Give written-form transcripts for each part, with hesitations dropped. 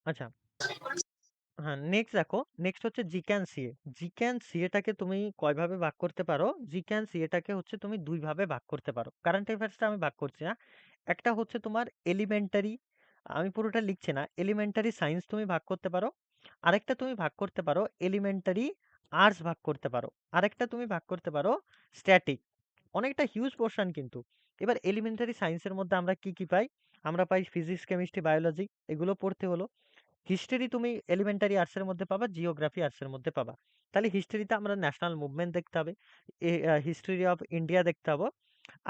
আচ্ছা, হ্যাঁ, নেক্সট দেখো, নেক্সট হচ্ছে জিক্যান সিএ। জিক্যান সিএটাকে তুমি কয়ভাবে ভাগ করতে পারো? জিক্যান সিএটাকে হচ্ছে তুমি দুই ভাবে ভাগ করতে পারো। কারেন্ট অ্যাফেয়ার্সটা আমি ভাগ করছি না। একটা হচ্ছে তোমার এলিমেন্টারি, আমি পুরোটা লিখছি না, এলিমেন্টারি সায়েন্স তুমি ভাগ করতে পারো। আরেকটা তুমি ভাগ করতে পারো এলিমেন্টারি আর্টস ভাগ করতে পারো। আরেকটা তুমি ভাগ করতে পারো স্ট্যাটিক। অনেকটা হিউজ পোর্শন কিন্তু। এবার এলিমেন্টারি সায়েন্সের মধ্যে আমরা কি কি পাই? আমরা পাই ফিজিক্স, কেমিস্ট্রি, বায়োলজি, এগুলো পড়তে হলো। হিস্ট্রি তুমি এলিমেন্টারি আর্টসের মধ্যে পাবা, জিওগ্রাফি আর্টসের মধ্যে পাবা। তাহলে হিস্ট্রিতে আমরা ন্যাশনাল মুভমেন্ট দেখতে হবে, হিস্ট্রি অফ ইন্ডিয়া দেখতে হবে।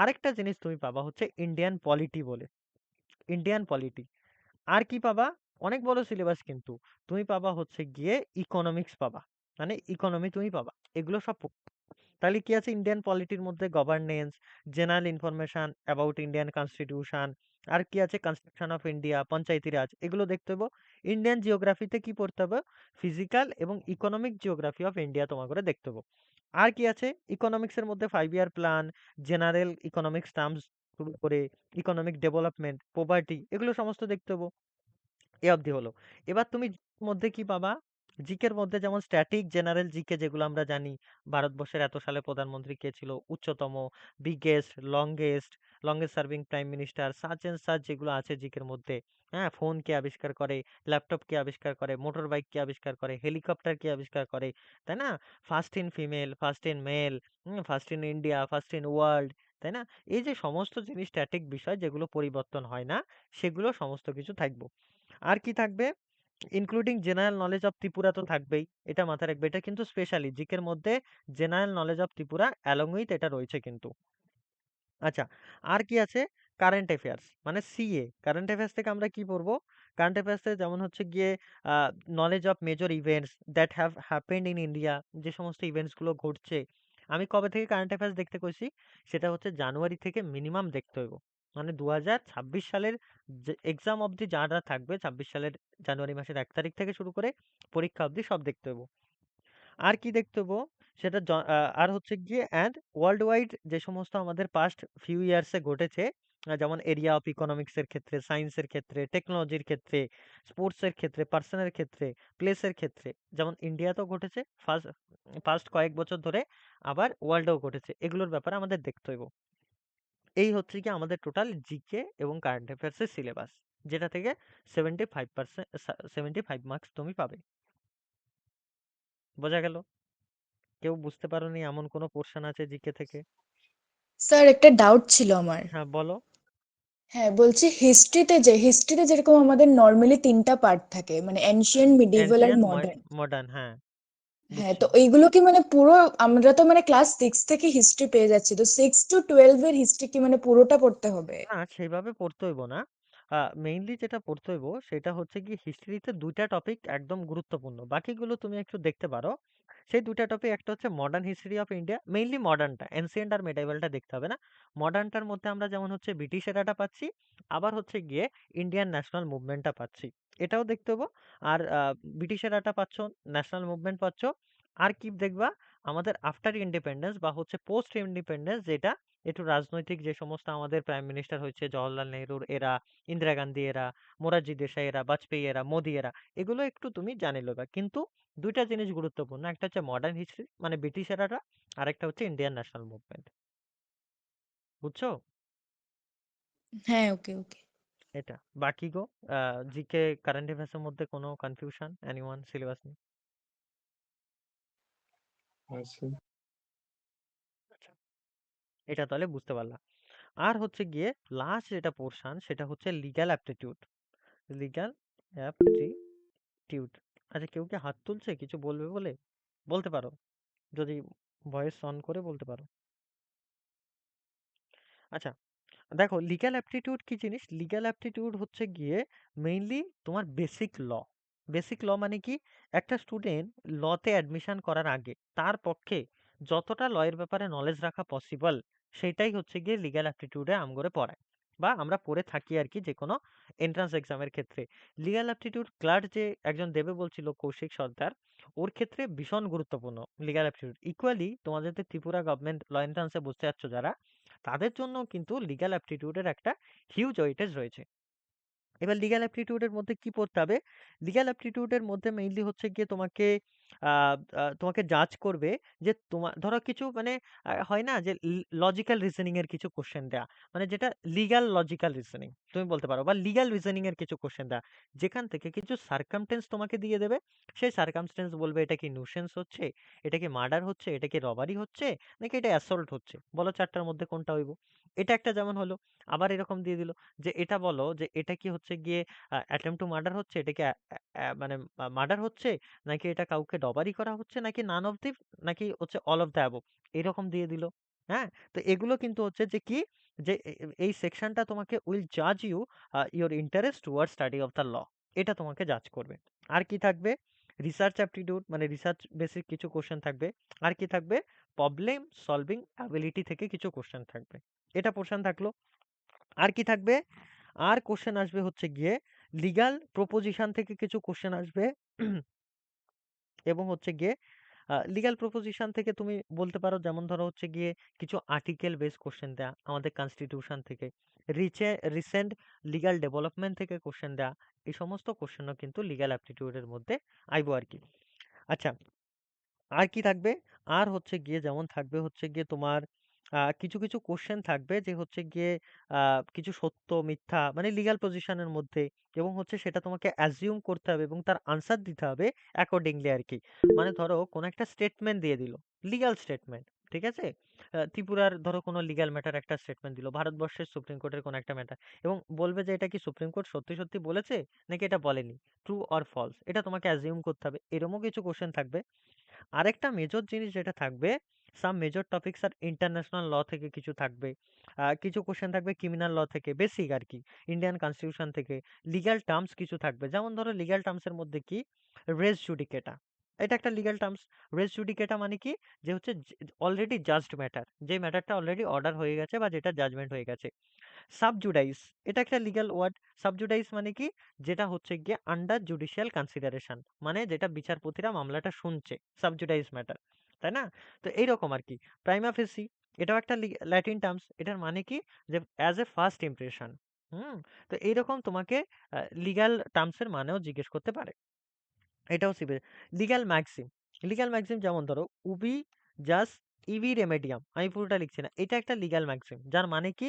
আরেকটা জিনিস তুমি পাবা হচ্ছে ইন্ডিয়ান পলিটি বলে, ইন্ডিয়ান পলিটি। আর কি পাবা? অনেক বড় সিলেবাস কিন্তু। তুমি পাবা হচ্ছে গিয়ে ইকোনমিক্স পাবা, মানে ইকোনমি তুমি পাবা। এগুলো সব তাহলে কি আছে ইন্ডিয়ান পলিটির মধ্যে? Governance, general information about Indian constitution, আর কি আছে construction of India, Panchayati Raj, এগুলো দেখতে হবে। ইন্ডিয়ান জিওগ্রাফিতে কি পড়তে হবে? ফিজিক্যাল এবং ইকোনমিক জিওগ্রাফি অফ ইন্ডিয়া তোমার করে দেখতে হবে। আর কি আছে ইকোনমিক্সের মধ্যে? 5 year plan, general economics terms শুরু করে ইকোনমিক ডেভেলপমেন্ট, পভার্টি, এগুলো সমস্ত দেখতে হবে। এ অবধি হলো। এবার তুমি মধ্যে কি পাবা? জিকের মধ্যে যেমন স্ট্যাটিক, জেনারেল জিকে যেগুলো আমরা জানি, ভারতবর্ষের এত সালে প্রধানমন্ত্রী কে ছিল, উচ্চতম, biggest, longest, longest serving prime minister, search and search যেগুলো আছে জিকের মধ্যে। হ্যাঁ, ফোন কে আবিষ্কার করে, ল্যাপটপ কে আবিষ্কার করে, মোটর বাইক কে আবিষ্কার করে, হেলিকপ্টার কে আবিষ্কার করে, তাই না? First in female, first in male, first in India, first in world, তাই না? এই যে সমস্ত জিনিস স্ট্যাটিক বিষয় যেগুলো পরিবর্তন হয় না, সেগুলো সমস্ত কিছু থাকবে। আর কি থাকবে? Including general knowledge of Tripura তো থাকবেই, এটা মাথায় রাখবে। এটা কিন্তু স্পেশালি জিকের মধ্যে general knowledge of Tripura along with এটা রয়েছে কিন্তু। আচ্ছা, আর কি আছে? কারেন্ট অ্যাফেয়ার্স, মানে সিএ। কারেন্ট অ্যাফেয়ার্স থেকে আমরা কি পড়বো? কারেন্ট অ্যাফেয়ার্স থেকে যেমন হচ্ছে গিয়ে knowledge of major events that have happened in India, যে সমস্ত ইভেন্টস গুলো ঘটছে। আমি কবে থেকে কারেন্ট অ্যাফেয়ার্স দেখতে কইছি? সেটা হচ্ছে জানুয়ারি থেকে মিনিমাম দেখতে হইব। মানে 2026 সালের এক্সাম অবধি যারা থাকবে, 26 সালের জানুয়ারি মাসের 1 তারিখ থেকে শুরু করে পরীক্ষা অবধি সব দেখতে হইব। আর কি দেখতে হবো? সেটা আর হচ্ছে গিয়ে অ্যান্ড ওয়ার্ল্ড ওয়াইড যে সমস্ত আমাদের পাস্ট ফিউ ইয়ার্সে ঘটেছে, যেমন এরিয়া অফ ইকোনমিক্সের ক্ষেত্রে, সায়েন্সের ক্ষেত্রে, টেকনোলজির ক্ষেত্রে, স্পোর্টসের ক্ষেত্রে, পার্সনের ক্ষেত্রে, প্লেসের ক্ষেত্রে, যেমন ইন্ডিয়াতেও ঘটেছে ফার্স্ট কয়েক বছর ধরে, আবার ওয়ার্ল্ডেও ঘটেছে, এগুলোর ব্যাপারে আমাদের দেখতে হইব। এই হচ্ছে কি আমাদের টোটাল জিকে এবং কারেন্ট অ্যাফেয়ার্সের সিলেবাস, যেটা থেকে 75%, 75 মার্কস তুমি পাবে। বোঝা গেল? কেউ বুঝতে পারোনি এমন কোনো পোর্শন আছে জিকে থেকে? স্যার, একটা ডাউট ছিল আমার। হ্যাঁ, বলো। হ্যাঁ, বলছি হিস্ট্রিতে যেরকম আমাদের নর্মালি তিনটা পার্ট থাকে, মানে এনশিয়েন্ট, মিডিভেল আর অ্যানসিয়েন্ট, মডার্ন। মডার্ন, হ্যাঁ, হ্যাঁ, বুঝছি। তো এইগুলো কি মানে পুরো, আমরা তো মানে ক্লাস 6 থেকে হিস্ট্রি পেয়ে যাচ্ছি, তো 6 to 12 এর হিস্ট্রি কি মানে পুরোটা পড়তে হবে? না, সেইভাবে পড়তে হইব না। মেইনলি যেটা পড়তে হইব সেটা হচ্ছে কি হিস্ট্রিতে দুইটা টপিক একদম গুরুত্বপূর্ণ, বাকিগুলো তুমি একটু দেখতে পারো। সেই দুইটা টপিক, একটা হচ্ছে modern history of India, mainly মডার্নটা, এনসিয়েন্ট আর মেডাইভালটা দেখতে হবে না। মডার্নটার মধ্যে আমরা যেমন হচ্ছে ব্রিটিশ এরাটা পাচ্ছি, আবার হচ্ছে গিয়ে ইন্ডিয়ান ন্যাশনাল মুভমেন্টটা পাচ্ছি, এটাও দেখতে হবো। আর ব্রিটিশ এরাটা পাচ্ছ, ন্যাশনাল মুভমেন্ট পাচ্ছ। আর কি দেখবা? আমাদের আফটার ইন্ডিপেন্ডেন্স বা হচ্ছে পোস্ট ইন্ডিপেন্ডেন্স, যেটা একটু রাজনৈতিক, যে সমস্ত আমাদের প্রাইম মিনিস্টার হয়েছে, জওহরলাল নেহরুর এরা, ইন্দিরা গান্ধী এরা, মোরারজি দেশাই এরা, বাজপেয়ী এরা, মোদি এরা, এগুলো একটু তুমি জানে লবা। কিন্তু দুইটা জিনিস গুরুত্বপূর্ণ, একটা হচ্ছে মডার্ন হিস্ট্রি মানে ব্রিটিশ এরাটা, আর একটা হচ্ছে ইন্ডিয়ান ন্যাশনাল মুভমেন্ট। বুঝছো? হ্যাঁ, ওকে ওকে। এটা বাকি গো। জিকে কারেন্ট অ্যাফেয়ার্সের মধ্যে কোনো কনফিউশন এনিওয়ান সিলেবাস নিয়ে? আচ্ছা। আচ্ছা, এটা তাহলে বুঝতে পারলাম। আর হচ্ছে গিয়ে লাস্ট যেটা পোর্শন, সেটা হচ্ছে লিগ্যাল অ্যাপটিটিউড। Legal aptitude. আচ্ছা, কেউ কি হাত তুলছে কিছু বলবে বলে? বলতে পারো, যদি ভয়েস অন করে বলতে পারো। আচ্ছা, দেখো লিগ্যাল অ্যাপটিটিউড কি জিনিস? লিগ্যাল অ্যাপটিটিউড হচ্ছে গিয়ে মেইনলি তোমার বেসিক ল। বেসিক ল মানে কি? একটা স্টুডেন্ট লতে অ্যাডমিশন করার আগে তার পক্ষে যতটা লয়ের ব্যাপারে নলেজ রাখা পসিবল, সেটাই হচ্ছে গিয়ে লিগ্যাল অ্যাপটিটিউডে আমগরে পড়ায়, বা আমরা পড়ে থাকি আর কি, যে কোনো এন্ট্রান্স এক্সামের ক্ষেত্রে। লিগ্যাল অ্যাপটিটিউড ক্লার্ক যে একজন দেবে বলছিল, কৌশিক সর্দার, ওর ক্ষেত্রে ভীষণ গুরুত্বপূর্ণ লিগ্যাল অ্যাপটিটিউড। ইকুয়ালি তোমাদের যে ত্রিপুরা গভর্নমেন্ট ল এন্ট্রান্সে বসতে যাচ্ছ যারা, তাদের জন্য কিন্তু লিগ্যাল অ্যাপটিটিউডের একটা হিউজ ওয়েটেজ রয়েছে। এবার লিগ্যাল অ্যাপটিটিউডের মধ্যে কি পড়তে হবে? লিগ্যাল অ্যাপটিটিউডের মধ্যে মেইনলি হচ্ছে গিয়ে তোমাকে তোমাকে জাজ করবে যে ধরো কিছু মানে হয় না যে লজিক্যাল রিজনিং এর কিছু কোশ্চেন দেয়া, মানে যেটা লিগ্যাল লজিক্যাল রিজনিং তুমি বলতে পারো, বা লিগ্যাল রিজনিং এর কিছু কোশ্চেন দেয়া, যেখান থেকে কিছু সার্কামটেন্স তোমাকে দিয়ে দেবে। সেই সার্কামস্টেন্স বলবে এটা কি নুসেন্স হচ্ছে, এটা কি মার্ডার হচ্ছে, এটা কি রবারি হচ্ছে, নাকি এটা অ্যাসল্ট হচ্ছে, বলো চারটার মধ্যে কোনটা হইব। এটা একটা যেমন হলো। আবার এরকম দিয়ে দিল যে এটা বলো যে এটা কি হচ্ছে গিয়ে অ্যাটেম্প টু মার্ডার হচ্ছে, এটা কি মানে মার্ডার হচ্ছে, নাকি এটা কাউকে ডবারি করা হচ্ছে, নাকি নান অফ দি, নাকি হচ্ছে অল অফ দ্য অ্যাবভ, এরকম দিয়ে দিল। হ্যাঁ, তো এগুলো কিন্তু হচ্ছে যে কি, যে এই সেকশনটা তোমাকে উইল জাজ you your interest toward study of the law, এটা তোমাকে জাজ করবে। আর কি থাকবে? রিসার্চ অ্যাপটিটিউড, মানে রিসার্চ বেসিক কিছু কোশ্চেন থাকবে। আর কি থাকবে? প্রবলেম সলভিং অ্যাবিলিটি থেকে কিছু কোশ্চেন থাকবে। এটা পোর্শন থাকলো। আর কি থাকবে? আর কোশ্চেন আসবে হচ্ছে গিয়ে লিগ্যাল প্রপোজিশন থেকে কিছু কোশ্চেন আসবে। এবং হচ্ছে গিয়ে লিগ্যাল প্রপোজিশন থেকে তুমি বলতে পারো, যেমন ধরো হচ্ছে গিয়ে কিছু আর্টিকেল বেস কোশ্চেন দেয়া আমাদের কনস্টিটিউশন থেকে, রিসেন্ট লিগ্যাল ডেভেলপমেন্ট থেকে কোশ্চেন দেয়া, এই সমস্ত কোশ্চেনও কিন্তু লিগ্যাল অ্যাপটিটিউডের মধ্যে আইবো আর কি। আচ্ছা, আর কি থাকবে? আর হচ্ছে গিয়ে যেমন থাকবে হচ্ছে গিয়ে তোমার কিছু কিছু কোশ্চেন থাকবে যে হচ্ছে গিয়ে কিছু সত্য মিথ্যা মানে লিগ্যাল পজিশনের মধ্যে, এবং হচ্ছে সেটা তোমাকে অ্যাজিউম করতে হবে এবং তার আনসার দিতে হবে অ্যাকর্ডিংলি আর কি। মানে ধরো কোনো একটা স্টেটমেন্ট দিয়ে দিল, লিগ্যাল স্টেটমেন্ট, ঠিক আছে? ত্রিপুরার ধরো কোনো লিগ্যাল ম্যাটার একটা স্টেটমেন্ট দিল, ভারতবর্ষের সুপ্রিম কোর্টের কোনো একটা ম্যাটার, এবং বলবে যে এটা কি সুপ্রিম কোর্ট সত্যি সত্যি বলেছে নাকি এটা বলেনি, ট্রু অর ফলস, এটা তোমাকে অ্যাজিউম করতে হবে। এরকমও কিছু কোশ্চেন থাকবে। আরেকটা মেজর জিনিস যেটা থাকবে, সাম মেজর টপিকস আর ইন্টারন্যাশনাল ল থেকে কিছু থাকবে। কিছু কোশ্চেন থাকবে ক্রিমিনাল ল থেকে, বেসিক আর কি, ইন্ডিয়ান কনস্টিটিউশন থেকে। লিগ্যাল টার্মস কিছু থাকবে, যেমন ধরো লিগ্যাল টার্মসের মধ্যে কি, রেস জুডিকেটা, এটা একটা লিগ্যাল টার্মস। রেস জুডিকেটা মানে কি, যে হচ্ছে অলরেডি জাজড ম্যাটার, যে ম্যাটারটা অলরেডি অর্ডার হয়ে গেছে বা যেটা জাজমেন্ট হয়ে গেছে। সাবজুডাইস, এটা একটা লিগ্যাল ওয়ার্ড। সাবজুডাইস মানে কি, যেটা হচ্ছে গিয়ে আন্ডার জুডিশিয়াল কনসিডারেশন, মানে যেটা বিচারপতিরা মামলাটা শুনছে, সাবজুডাইস ম্যাটার, তাই না? তো এইরকম আর কি। প্রাইমা ফেসি, এটাও একটা ল্যাটিন টার্মস, এটার মানে কি, যে অ্যাজ এ ফার্স্ট ইমপ্রেশন। হুম। তো এইরকম তোমাকে লিগ্যাল টার্মসের মানেও জিজ্ঞেস করতে পারে। এটাও সিবে। লিগ্যাল ম্যাক্সিম, লিগ্যাল ম্যাক্সিম যেমন ধরো উবি জাস্ট ইভি রেমেডিয়াম, আমি পুরোটা লিখছি না, এটা একটা লিগ্যাল ম্যাক্সিম যার মানে কি,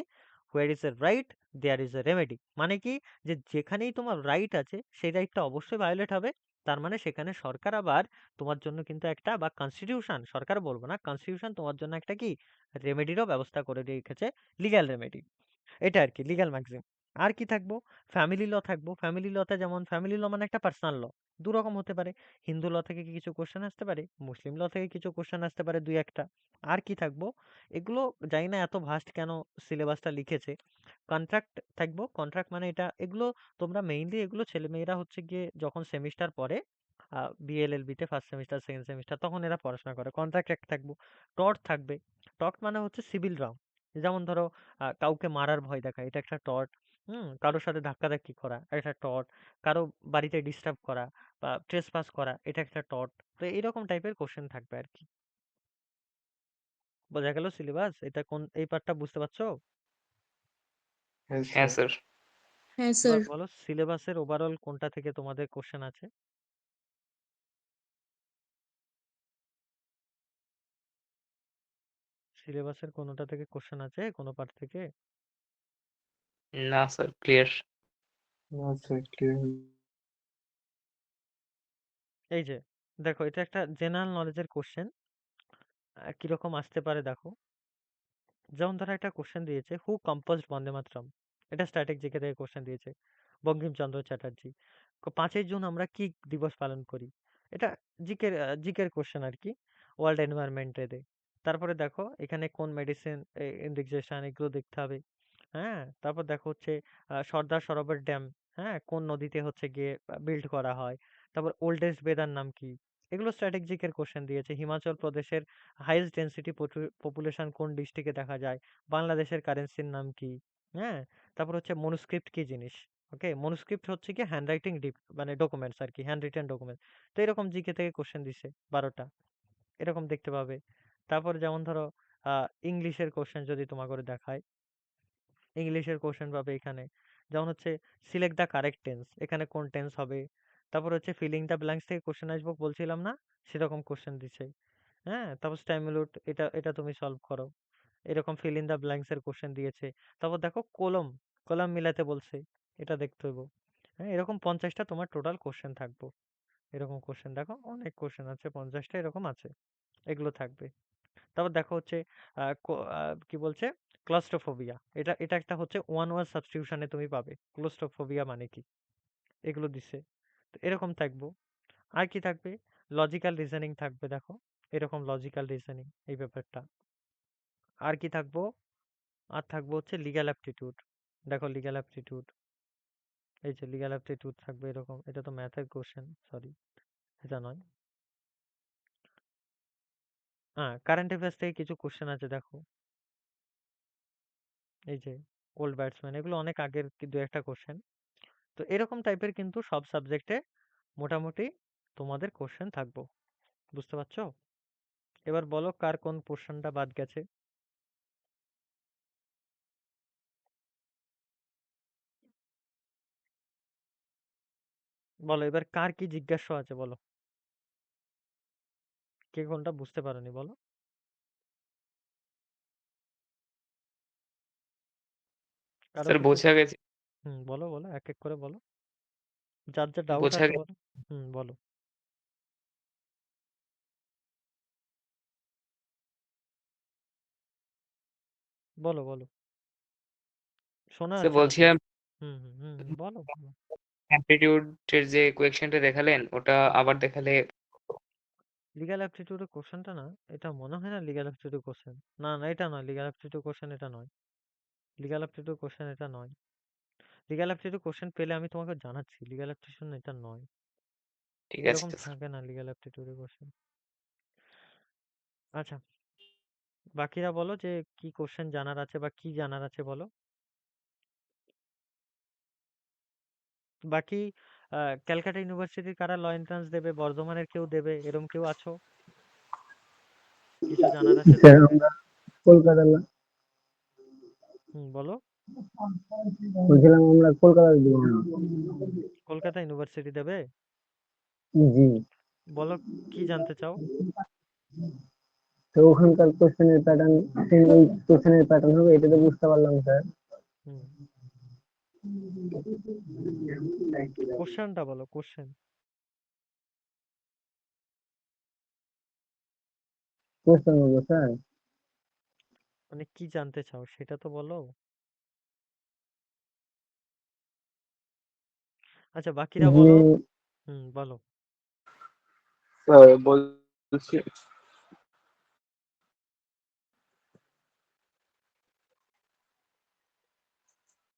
where is a right there is a remedy, মানে কি, যে যেখানেই তোমার রাইট আছে সেই রাইটটা অবশ্যই ভায়োলেট হবে, তার মানে সেখানে সরকার আবার তোমার জন্য কিন্তু একটা, বা কনস্টিটিউশন, সরকার বলবো না, কনস্টিটিউশন তোমার জন্য একটা কি রেমেডিরও ব্যবস্থা করে রেখেছে, লিগ্যাল রেমেডি। এটা আর কি লিগ্যাল ম্যাক্সিম। আর কি থাকবো? ফ্যামিলি ল থাকবো। ফ্যামিলি লতে যেমন, ফ্যামিলি ল মানে একটা পার্সোনাল ল, দু রকম হতে পারে। হিন্দু ল থেকে কিছু কোশ্চেন আসতে পারে, মুসলিম ল থেকে কিছু কোশ্চেন আসতে পারে, দুই একটা। আর কি থাকবো? এগুলো জানি না এত ভাস্ট কেন সিলেবাসটা লিখেছে। কন্ট্রাক্ট থাকবো, কন্ট্রাক্ট মানে এটা, এগুলো তোমরা মেইনলি এগুলো ছেলেমেয়েরা হচ্ছে গিয়ে যখন সেমিস্টার পড়ে বিএলএলবি তে ফার্স্ট সেমিস্টার সেকেন্ড সেমিস্টার, তখন এরা পড়াশোনা করে। কন্ট্রাক্ট এক থাকবো। টর্ট থাকবে। টর্ট মানে হচ্ছে সিভিল ল, যেমন ধরো কাউকে মারার ভয় দেখা, এটা একটা টর্ট। কারোর সাথে ধাক্কাধাক্কি করা একটা টর্ট। কারো বাড়িতে ডিস্টার্ব করা বা ট্রেসপাস করা, এটা একটা টর্ট। তো এরকম টাইপের কোশ্চেন থাকবে আর কি। বোঝা গেল সিলেবাস? এটা কোন এই পার্টটা বুঝতে পারছো? হ্যাঁ হ্যাঁ স্যার। স্যার। হ্যাঁ এবার স্যার। বলো সিলেবাসের ওভারঅল কোনটা থেকে তোমাদের কোশ্চেন আছে? সিলেবাসের কোনোটা থেকে কোশ্চেন আছে কোনো পার্ট থেকে? না স্যার, ক্লিয়ার। না স্যার, ক্লিয়ার। এই যে দেখো, এটা একটা জেনারেল নলেজের কোশ্চেন। কিরকম আসতে পারে দেখো। যেমন ধরো একটা কোশ্চেন দিয়েছে, হু কম্পোজড বন্দে মাতরম, এটা স্ট্যাটিক জিকে থেকে কোশ্চেন দিয়েছে, বঙ্কিমচন্দ্র চ্যাটার্জি। 5ই জুন আমরা কি দিবস পালন করি? এটা জিকের জিকের কোশ্চেন আর কি, ওয়ার্ল্ড এনভায়রনমেন্ট ডে। তারপরে দেখো এখানে কোন মেডিসিন ইন্ডিকেশন, এগুলো দেখতে হবে। হ্যাঁ, তারপর দেখো হচ্ছে সর্দার সরোবর ড্যাম, হ্যাঁ, কোন নদীতে হচ্ছে গিয়ে বিল্ড করা হয়। তারপর ওল্ডেস্ট বেদার নাম কি? এগুলো স্ট্র্যাটেজিকের কোশ্চেন দিয়েছে। হিমাচল প্রদেশের হাইয়েস্ট ডেন্সিটি পপুলেশন কোন ডিস্ট্রিক্টে দেখা যায়? বাংলাদেশের কারেন্সির নাম কি? হ্যাঁ, তারপর হচ্ছে মনুস্ক্রিপ্ট কি জিনিস? ওকে, মনুস্ক্রিপ্ট হচ্ছে কি হ্যান্ড রাইটিং মানে ডকুমেন্টস আর কি, হ্যান্ড রিটেন ডকুমেন্টস। তো এরকম জিকে থেকে কোশ্চেন দিছে 12টা, এরকম দেখতে পাবে। তারপর যেমন ধরো ইংলিশের কোশ্চেন যদি তোমাকে করে দেখায়, ইংলিশের কোশ্চেন পাবে এখানে। যেমন হচ্ছে সিলেক্ট দ্য কারেক্ট টেন্স, এখানে কোন টেন্স হবে। তারপর হচ্ছে ফিলিং দ্য ব্ল্যাঙ্কস থেকে কোশ্চেন আসবো বলছিলাম না, সেরকম কোশ্চেন দিছে। হ্যাঁ, তারপর স্ট্যামিলুট, এটা এটা তুমি সলভ করো। এরকম ফিল ইন দ্য ব্ল্যাঙ্কস এর কোশ্চেন দিয়েছে। তারপর দেখো কলম, কলাম মিলাতে বলছে, এটা দেখতে হইব। হ্যাঁ, এরকম 50টা তোমার টোটাল কোশ্চেন থাকবো। এরকম কোশ্চেন দেখো অনেক কোশ্চেন আছে, 50টা এরকম আছে, এগুলো থাকবে। তারপর দেখো হচ্ছে কি বলছে, ক্লস্ট্রোফোবিয়া, এটা এটা একটা হচ্ছে ওয়ান ওয়ার্ড সাবস্টিটিউশনে তুমি পাবে, ক্লোস্ট্রোফোবিয়া মানে কি, এগুলো দিছে। তো এরকম থাকবো। আর কি থাকবে, লজিক্যাল রিজনিং থাকবে, দেখো এরকম লজিক্যাল রিজনিং এই ব্যাপারটা। আর কি থাকবো, আর থাকবো হচ্ছে লিগ্যাল অ্যাপটিটিউড, দেখো লিগ্যাল অ্যাপটিটিউড, এই যে লিগ্যাল অ্যাপটিটিউড থাকবে এরকম। এটা তো ম্যাথের কোশ্চেন, সরি এটা নয়। হ্যাঁ, কারেন্ট অ্যাফেয়ার্স থেকে কিছু কোশ্চেন আছে দেখো, এই যে ওল্ড ব্যাটসম্যান, এগুলো অনেক আগের দু একটা কোশ্চেন। তো এরকম টাইপের কিন্তু সব সাবজেক্টে মোটামুটি তোমাদের কোশ্চেন থাকবো, বুঝতে পারছো? এবার বলো কার কোন পোর্শনটা বাদ গেছে। বলো এবার কার কি জিজ্ঞাসা আছে বলো, কে কোনটা বুঝতে পারোনি বলো। কারো স্যার কিছু, বোঝা গেছে, বলো বলো এক এক করে বলো, যার যা ডাউট বোঝা আছে গেছে। বলো। বলো বলো বলো, শোনা স্যার যাচ্ছে না তো। বলছিলাম বলো বলো। অ্যাপটিটিউডের যে কোয়েশ্চেনটা দেখালেন ওটা আবার দেখালে। লিগ্যাল অ্যাপটিটিউডের কোশ্চেনটা না, এটা মনে হয় না লিগ্যাল অ্যাপটিটিউড কোশ্চেন, না না এটা নয়, লিগ্যাল অ্যাপটিটিউড কোশ্চেন এটা নয়, লিগ্যাল অ্যাপটিটিউড কোশ্চেন এটা নয়। লিগ্যাল অ্যাপটিটিউড কোশ্চেন পেলে আমি তোমাকে জানাচ্ছি, লিগ্যাল অ্যাপটিটিউড এটা নয়, ঠিক আছে এরকম স্যার। থাকে না লিগ্যাল অ্যাপটিটিউডের কোশ্চেন। আচ্ছা, বাকিরা বলো যে কি কোশ্চেন জানার আছে বা কি জানার আছে বলো। বাকি ক্যালকাটা ইউনিভার্সিটির কারা ল এন্ট্রান্স দেবে, বর্ধমানের কেউ দেবে, এরম কেউ আছো, কিছু জানার আছে স্যার তোমার? আমরা কলকাতা বলো। বলছিলাম আমরা কলকাতা দিব না। কলকাতা ইউনিভার্সিটি দেবে, জি। বলো কি জানতে চাও। তো ওখানকার কোশ্চেনের প্যাটার্ন, সেম ওই কোশ্চেনের প্যাটার্ন হবে, এটা তো বুঝতে পারলাম স্যার। হুম, কোশ্চেনটা বলো, কোশ্চেন কোশ্চেন বলবো স্যার। মানে কি জানতে চাও সেটা তো বলো। আচ্ছা বাকিরা যে বলো। বলো। বলছি